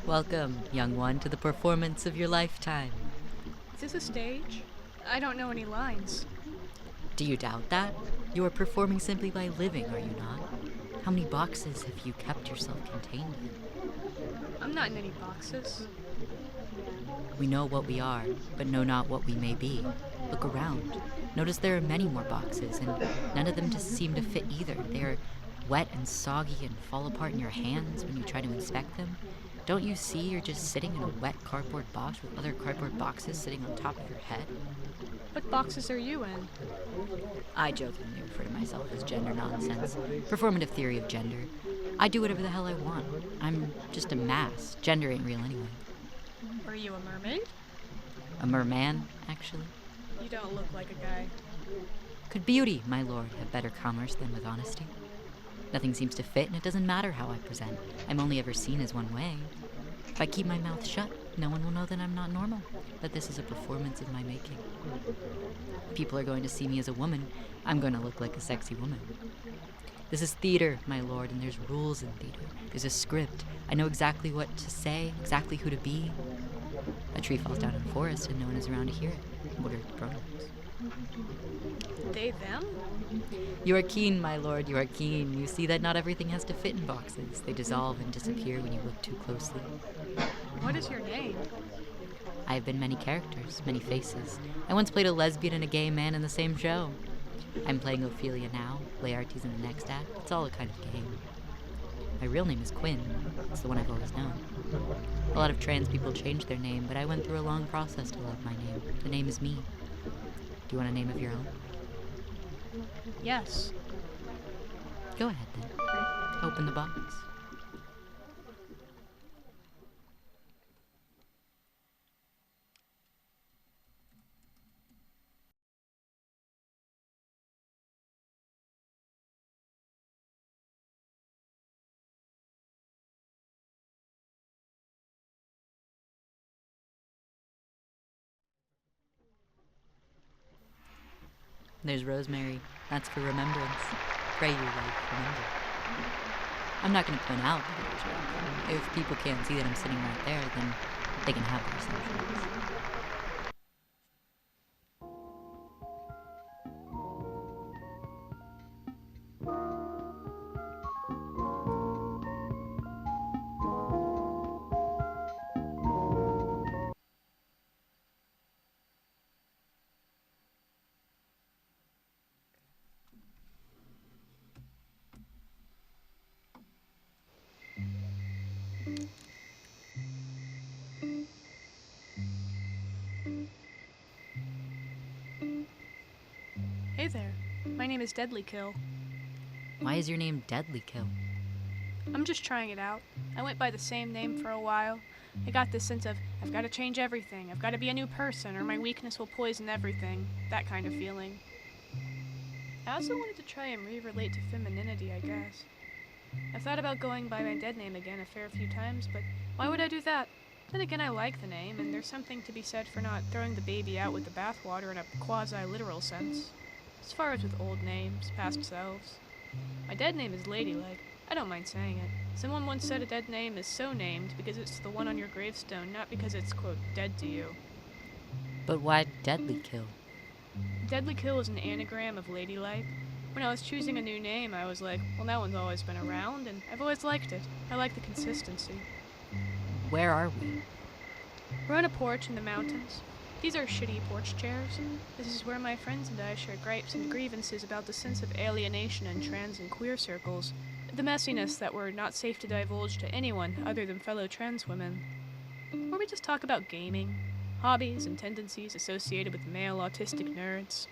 Welcome, young one, to the performance of your lifetime. Is this a stage? I don't know any lines. Do you doubt that? You are performing simply by living, are you not? How many boxes have you kept yourself contained in? I'm not in any boxes. We know what we are, but know not what we may be. Look around. Notice there are many more boxes, and none of them just seem to fit either. They are wet and soggy and fall apart in your hands when you try to inspect them. Don't you see you're just sitting in a wet cardboard box with other cardboard boxes sitting on top of your head? What boxes are you in? I jokingly refer to myself as gender nonsense. Performative theory of gender. I do whatever the hell I want. I'm just a mass. Gender ain't real anyway. Are you a mermaid? A merman, actually. You don't look like a guy. Could beauty, my lord, have better commerce than with honesty? Nothing seems to fit, and it doesn't matter how I present. I'm only ever seen as one way. If I keep my mouth shut, no one will know that I'm not normal, that this is a performance of my making. People are going to see me as a woman. I'm going to look like a sexy woman. This is theater, my lord, and there's rules in theater. There's a script. I know exactly what to say, exactly who to be. A tree falls down in the forest, and no one is around to hear it. What are the pronouns? They, them? You are keen, my lord, you are keen. You see that not everything has to fit in boxes. They dissolve and disappear when you look too closely. What is your name? I have been many characters, many faces. I once played a lesbian and a gay man in the same show. I'm playing Ophelia now, Laertes in the next act. It's all a kind of game. My real name is Quinn. It's the one I've always known. A lot of trans people change their name, but I went through a long process to love my name. The name is me. Do you want a name of your own? Yes. Go ahead then. Open the box. There's rosemary. That's for remembrance. Pray your life remember. I'm not going to point out that it is welcome. If people can't see that I'm sitting right there, then they can have their assumptions. Hey there. My name is Deadly Kill. Why is your name Deadly Kill? I'm just trying it out. I went by the same name for a while. I got this sense of, I've got to change everything. I've got to be a new person, or my weakness will poison everything. That kind of feeling. I also wanted to try and re-relate to femininity, I guess. I've thought about going by my dead name again a fair few times, but why would I do that? Then again, I like the name, and there's something to be said for not throwing the baby out with the bathwater in a quasi-literal sense. As far as with old names, past selves. My dead name is Ladylike. I don't mind saying it. Someone once said a dead name is so named because it's the one on your gravestone, not because it's, quote, dead to you. But why Deadly Kill? Deadly Kill is an anagram of Ladylike. When I was choosing a new name, I was like, well, that one's always been around, and I've always liked it. I like the consistency. Where are we? We're on a porch in the mountains. These are shitty porch chairs. This is where my friends and I share gripes and grievances about the sense of alienation in trans and queer circles, the messiness that we're not safe to divulge to anyone other than fellow trans women. Or we just talk about gaming, hobbies and tendencies associated with male autistic nerds.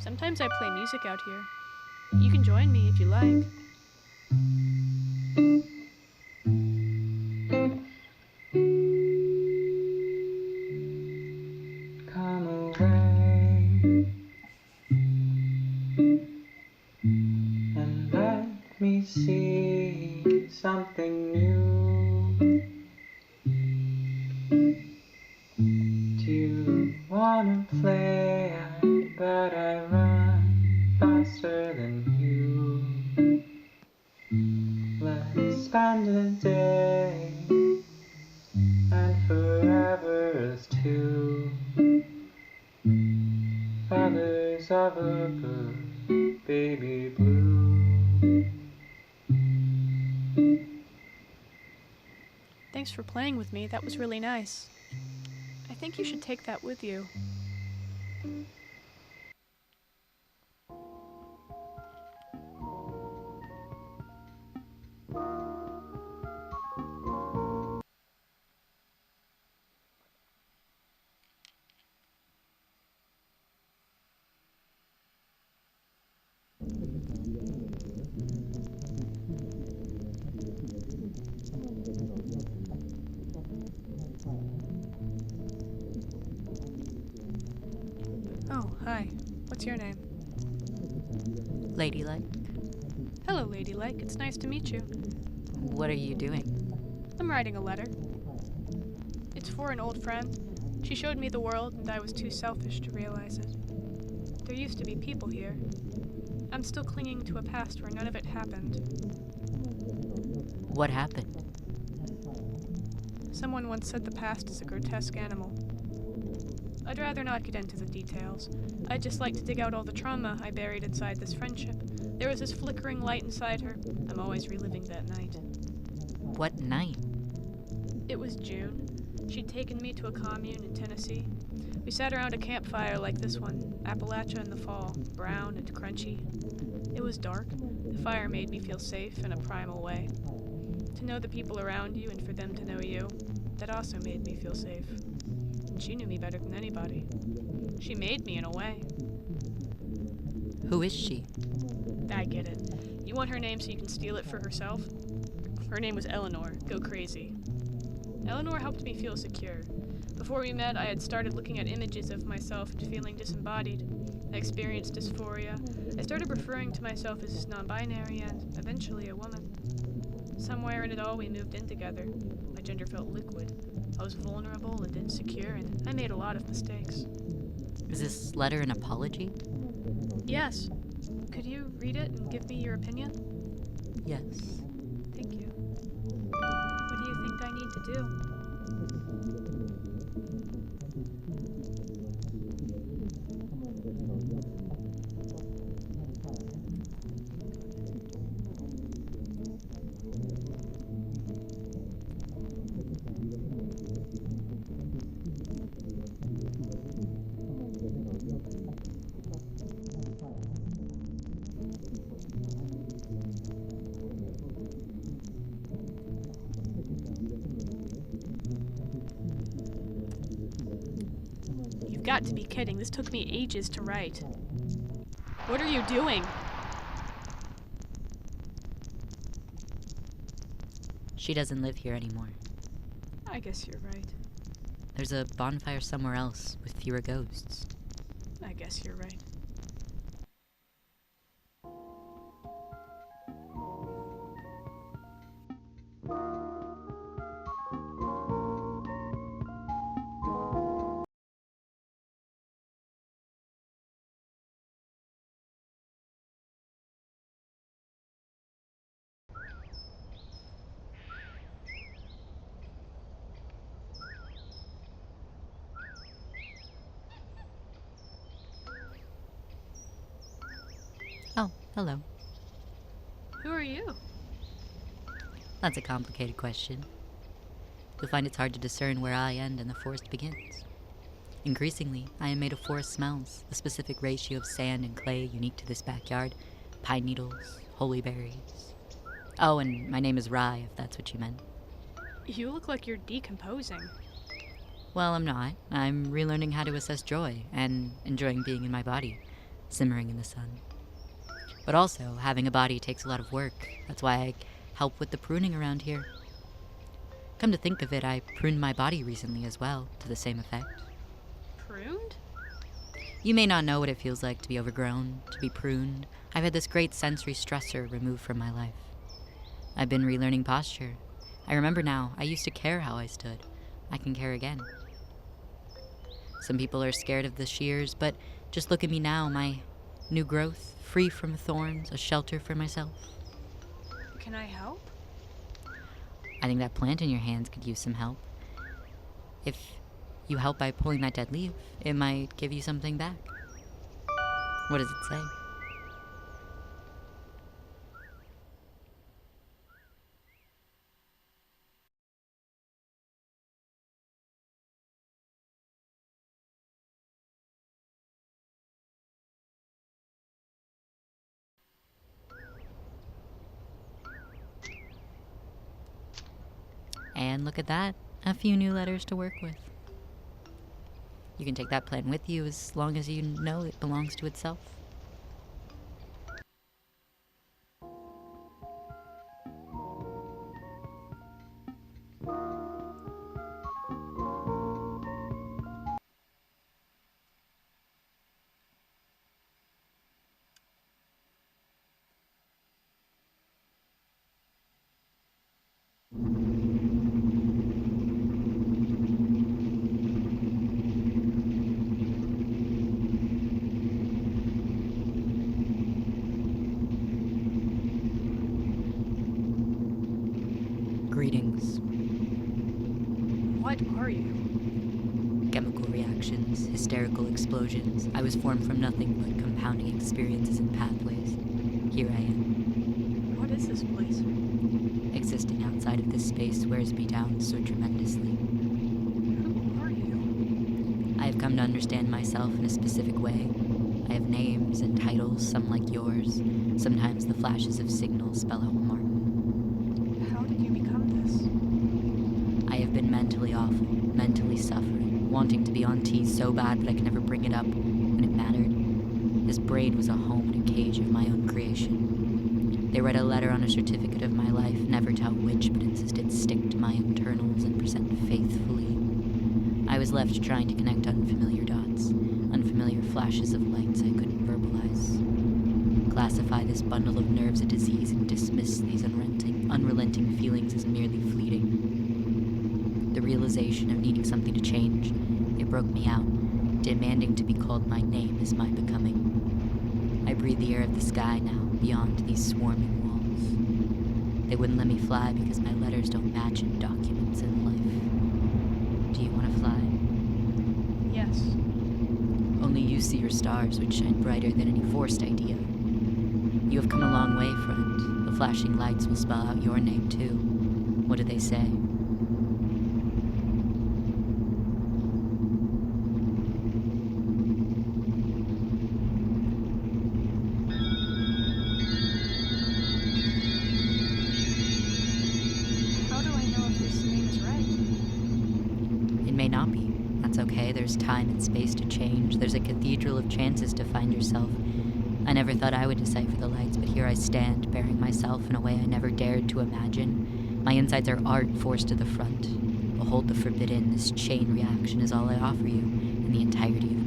Sometimes I play music out here. You can join me if you like. Come away and let me see something new. To spend a day and forever as two feathers of a bird, baby blue. Thanks for playing with me. That was really nice. I think you should take that with you. Oh, hi. What's your name? Ladylike, Hello, Ladylike. It's nice to meet you. what are you doing? I'm writing a letter. It's for an old friend. She showed me the world, and I was too selfish to realize it. There used to be people here. I'm still clinging to a past where none of it happened. What happened? Someone once said the past is a grotesque animal. I'd rather not get into the details. I'd just like to dig out all the trauma I buried inside this friendship. There was this flickering light inside her. I'm always reliving that night. What night? It was June. She'd taken me to a commune in Tennessee. We sat around a campfire like this one, Appalachia in the fall, brown and crunchy. It was dark. The fire made me feel safe in a primal way. To know the people around you and for them to know you, that also made me feel safe. And she knew me better than anybody. She made me in a way. Who is she? I get it. You want her name so you can steal it for herself? Her name was Eleanor. Go crazy. Eleanor helped me feel secure. Before we met, I had started looking at images of myself and feeling disembodied. I experienced dysphoria. I started referring to myself as non-binary and, eventually, a woman. Somewhere in it all, we moved in together. My gender felt liquid. I was vulnerable and insecure, and I made a lot of mistakes. Is this letter an apology? Yes. Could you read it and give me your opinion? Yes. Thank you. What do you think I need to do? You've got to be kidding. This took me ages to write. What are you doing? She doesn't live here anymore. I guess you're right. There's a bonfire somewhere else with fewer ghosts. I guess you're right. Oh, hello. Who are you? That's a complicated question. You'll find it's hard to discern where I end and the forest begins. Increasingly, I am made of forest smells, a specific ratio of sand and clay unique to this backyard, pine needles, holy berries. Oh, and my name is Rye, if that's what you meant. You look like you're decomposing. Well, I'm not. I'm relearning how to assess joy and enjoying being in my body, simmering in the sun. But also, having a body takes a lot of work. That's why I help with the pruning around here. Come to think of it, I pruned my body recently as well, to the same effect. Pruned? You may not know what it feels like to be overgrown, to be pruned. I've had this great sensory stressor removed from my life. I've been relearning posture. I remember now, I used to care how I stood. I can care again. Some people are scared of the shears, but just look at me now, my new growth, free from thorns, a shelter for myself. Can I help? I think that plant in your hands could use some help. If you help by pulling that dead leaf, it might give you something back. What does it say? And look at that, a few new letters to work with. You can take that plant with you as long as you know it belongs to itself. Greetings. What are you? Chemical reactions, hysterical explosions. I was formed from nothing but compounding experiences and pathways. Here I am. What is this place? Existing outside of this space wears me down so tremendously. Who are you? I have come to understand myself in a specific way. I have names and titles, some like yours. Sometimes the flashes of signals spell out Martin. How did you become this? I have been mentally awful, mentally suffering, wanting to be on T so bad that I could never bring it up when it mattered. This brain was a home and a cage of my own creation. They read a letter on a certificate of my life, never tell which, but insisted stick to my internals and present faithfully. I was left trying to connect unfamiliar dots, unfamiliar flashes of lights I couldn't verbalize. Classify this bundle of nerves a disease and dismiss these unrelenting feelings as merely fleeting. The realization of needing something to change, it broke me out. Demanding to be called my name is my becoming. I breathe the air of the sky now, beyond these swarming walls. They wouldn't let me fly because my letters don't match in documents in life. Do you want to fly? Yes. Only you see your stars, which shine brighter than any forced idea. You have come a long way, friend. The flashing lights will spell out your name, too. What do they say? How do I know if this name is right? It may not be. That's okay. There's time and space to change. There's a cathedral of chances to find yourself. I never thought I would decipher the lights, but here I stand, bearing myself in a way I never dared to imagine. My insides are art forced to the front. Behold the forbidden. This chain reaction is all I offer you, in the entirety of me.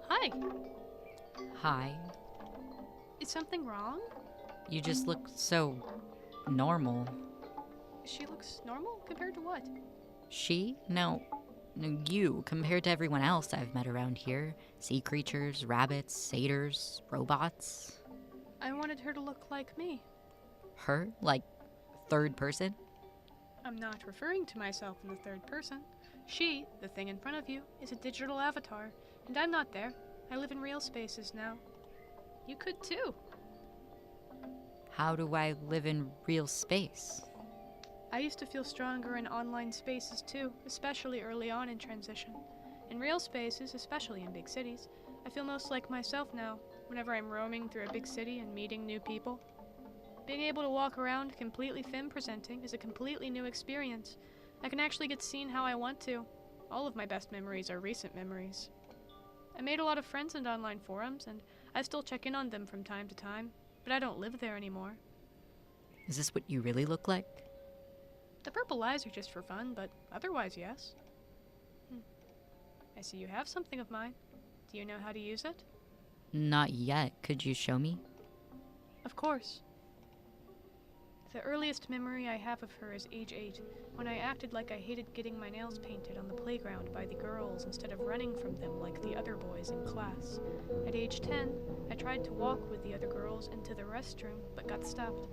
Hi. Hi. Is something wrong? You just look so normal. She looks normal compared to what? She? No, you, compared to everyone else I've met around here. Sea creatures, rabbits, satyrs, robots. I wanted her to look like me. Her? Like, third person? I'm not referring to myself in the third person. She, the thing in front of you, is a digital avatar, and I'm not there. I live in real spaces now. You could too. How do I live in real space? I used to feel stronger in online spaces too, especially early on in transition. In real spaces, especially in big cities, I feel most like myself now, whenever I'm roaming through a big city and meeting new people. Being able to walk around completely femme presenting is a completely new experience. I can actually get seen how I want to. All of my best memories are recent memories. I made a lot of friends in online forums, and I still check in on them from time to time, but I don't live there anymore. Is this what you really look like? The purple eyes are just for fun, but otherwise, yes. I see you have something of mine. Do you know how to use it? Not yet. Could you show me? Of course. The earliest memory I have of her is age 8, when I acted like I hated getting my nails painted on the playground by the girls instead of running from them like the other boys in class. At age 10, I tried to walk with the other girls into the restroom, but got stopped.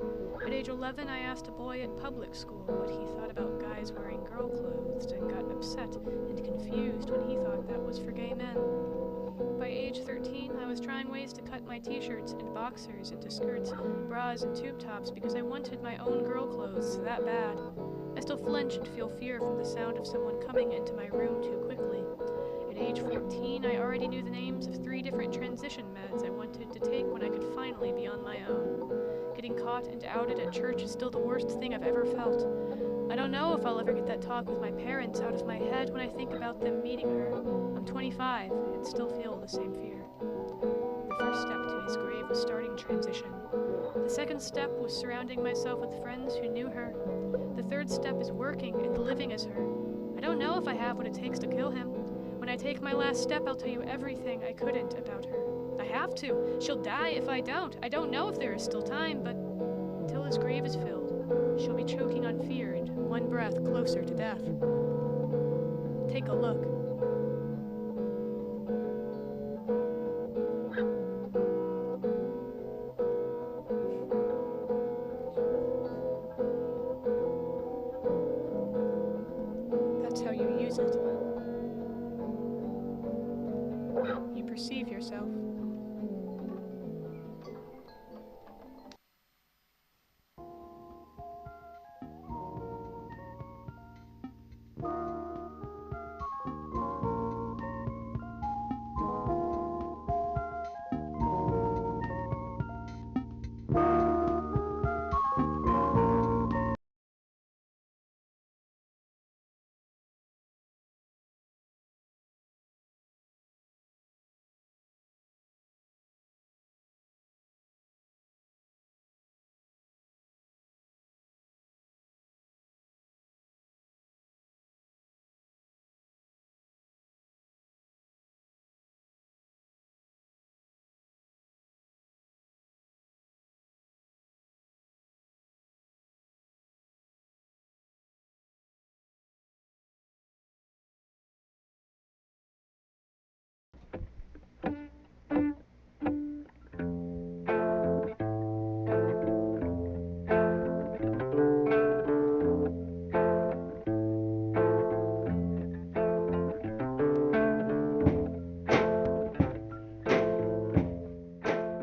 At age 11, I asked a boy at public school what he thought about guys wearing girl clothes and got upset and confused when he thought that was for gay men. By age 13, I was trying ways to cut my t-shirts and boxers into skirts, bras, and tube tops because I wanted my own girl clothes that bad. I still flinch and feel fear from the sound of someone coming into my room too quickly. At age 14, I already knew the names of 3 different transition meds I wanted to take when I could finally be on my own. Getting caught and outed at church is still the worst thing I've ever felt. I don't know if I'll ever get that talk with my parents out of my head when I think about them meeting her. I'm 25 and still feel the same fear. The first step to his grave was starting transition. The second step was surrounding myself with friends who knew her. The third step is working and living as her. I don't know if I have what it takes to kill him. When I take my last step, I'll tell you everything I couldn't about her. I have to. She'll die if I don't. I don't know if there is still time, but until his grave is filled, she'll be choking on fear and one breath closer to death. Take a look. That's how you use it. You perceive yourself.